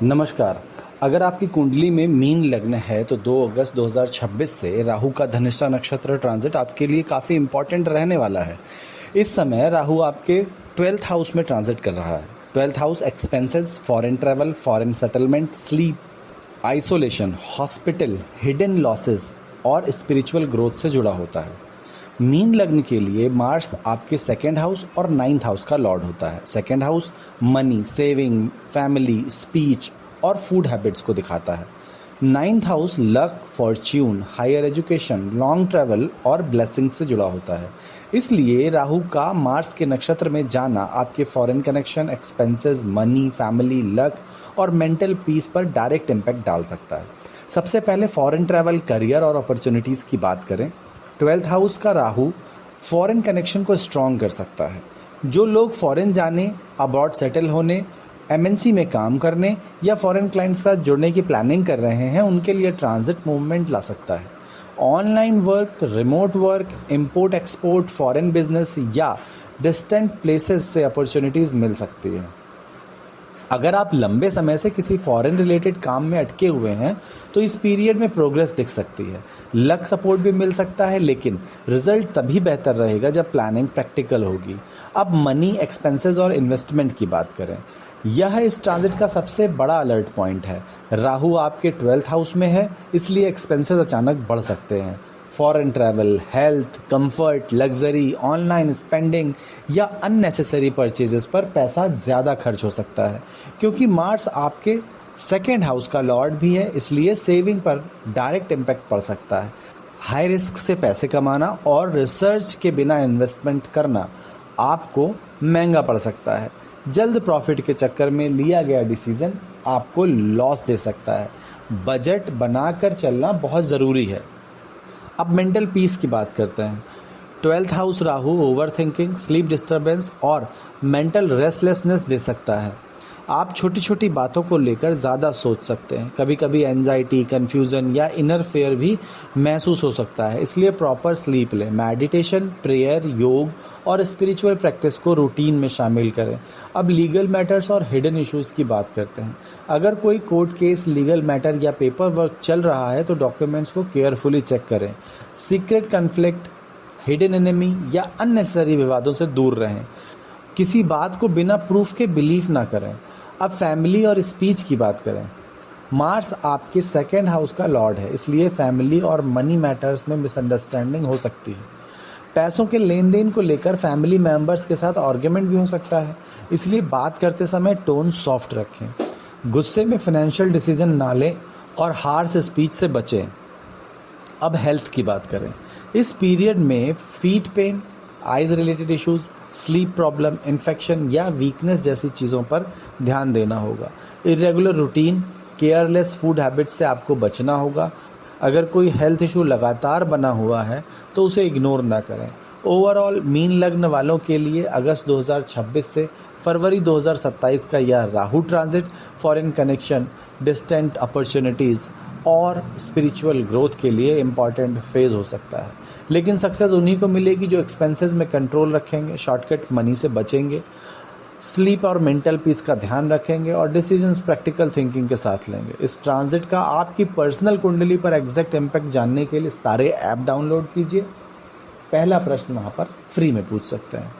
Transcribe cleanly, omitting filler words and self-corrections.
नमस्कार। अगर आपकी कुंडली में मीन लग्न है तो 2 अगस्त 2026 से राहु का धनिष्ठा नक्षत्र ट्रांजिट आपके लिए काफ़ी इंपॉर्टेंट रहने वाला है। इस समय राहु आपके 12th हाउस में ट्रांजिट कर रहा है। 12th house expenses, foreign travel, foreign settlement, sleep, isolation, hospital, hidden losses और स्पिरिचुअल ग्रोथ से जुड़ा होता है। मीन लग्न के लिए मार्स आपके 2nd हाउस और 9th हाउस का लॉर्ड होता है। 2nd house money, saving, family, speech और फूड हैबिट्स को दिखाता है। 9th house luck, fortune, higher education, long travel और ब्लेसिंग से जुड़ा होता है। इसलिए राहु का मार्स के नक्षत्र में जाना आपके foreign connection, expenses, money, family, luck और मेंटल पीस पर डायरेक्ट इम्पैक्ट डाल सकता है। सबसे पहले फॉरेन ट्रैवल, करियर और अपॉर्चुनिटीज़ की बात करें। 12th हाउस का राहु फॉरेन कनेक्शन को स्ट्रॉन्ग कर सकता है। जो लोग फॉरेन जाने, अब्रॉड सेटल होने, एमएनसी में काम करने या फॉरेन क्लाइंट्स के साथ जुड़ने की प्लानिंग कर रहे हैं, उनके लिए ट्रांजिट मूवमेंट ला सकता है। Online work, remote work, import export, foreign business या डिस्टेंट प्लेसेस से अपॉर्चुनिटीज़ मिल सकती है। अगर आप लंबे समय से किसी फॉरेन रिलेटेड काम में अटके हुए हैं तो इस पीरियड में प्रोग्रेस दिख सकती है। लक सपोर्ट भी मिल सकता है, लेकिन रिजल्ट तभी बेहतर रहेगा जब प्लानिंग प्रैक्टिकल होगी। अब मनी, एक्सपेंसेस और इन्वेस्टमेंट की बात करें। यह इस ट्रांजिट का सबसे बड़ा अलर्ट पॉइंट है। राहु आपके 12th हाउस में है, इसलिए एक्सपेंसेस अचानक बढ़ सकते हैं। Foreign travel, health, comfort, luxury, online spending या अननेसेसरी परचेजेस पर पैसा ज़्यादा खर्च हो सकता है। क्योंकि मार्स आपके 2nd हाउस का लॉर्ड भी है, इसलिए सेविंग पर डायरेक्ट इम्पैक्ट पड़ सकता है। हाई रिस्क से पैसे कमाना और रिसर्च के बिना इन्वेस्टमेंट करना आपको महंगा पड़ सकता है। जल्द प्रॉफिट के चक्कर में लिया गया डिसीजन आपको लॉस दे सकता है। बजट बनाकर चलना बहुत ज़रूरी है। अब मेंटल पीस की बात करते हैं। 12th house Rahu over thinking, sleep disturbance और मेंटल रेस्टलेसनेस दे सकता है। आप छोटी छोटी बातों को लेकर ज़्यादा सोच सकते हैं। कभी कभी एंजाइटी, कन्फ्यूज़न या इनर फेयर भी महसूस हो सकता है, इसलिए प्रॉपर स्लीप लें। मेडिटेशन, प्रेयर, योग और स्पिरिचुअल प्रैक्टिस को रूटीन में शामिल करें। अब लीगल मैटर्स और हिडन इश्यूज़ की बात करते हैं। अगर कोई कोर्ट केस, लीगल मैटर या पेपर वर्क चल रहा है तो डॉक्यूमेंट्स को केयरफुली चेक करें। सीक्रेट कन्फ्लिक्ट, हिडन एनिमी या अननेसेसरी विवादों से दूर रहें। किसी बात को बिना प्रूफ के बिलीव ना करें। अब फैमिली और स्पीच की बात करें। मार्स आपके 2nd हाउस का लॉर्ड है, इसलिए फैमिली और मनी मैटर्स में मिसअंडरस्टैंडिंग हो सकती है। पैसों के लेन देन को लेकर फैमिली मेंबर्स के साथ आर्ग्यूमेंट भी हो सकता है, इसलिए बात करते समय टोन सॉफ्ट रखें। गुस्से में फाइनेंशियल डिसीजन ना लें और हार्श स्पीच से बचें। अब हेल्थ की बात करें। इस पीरियड में feet pain, eyes related issues, sleep problem, infection या वीकनेस जैसी चीज़ों पर ध्यान देना होगा। Irregular routine, careless food habits से आपको बचना होगा। अगर कोई हेल्थ इशू लगातार बना हुआ है तो उसे इग्नोर ना करें। ओवरऑल मीन लग्न वालों के लिए अगस्त 2026 से फरवरी 2027 का यह Rahu transit foreign connection, distant opportunities और स्पिरिचुअल ग्रोथ के लिए इम्पॉर्टेंट फेज हो सकता है। लेकिन सक्सेस उन्हीं को मिलेगी जो एक्सपेंसेस में कंट्रोल रखेंगे, शॉर्टकट मनी से बचेंगे, स्लीप और मेंटल पीस का ध्यान रखेंगे और डिसीजंस प्रैक्टिकल थिंकिंग के साथ लेंगे। इस ट्रांजिट का आपकी पर्सनल कुंडली पर एग्जैक्ट इम्पैक्ट जानने के लिए सारे ऐप डाउनलोड कीजिए। पहला प्रश्न वहाँ पर फ्री में पूछ सकते हैं।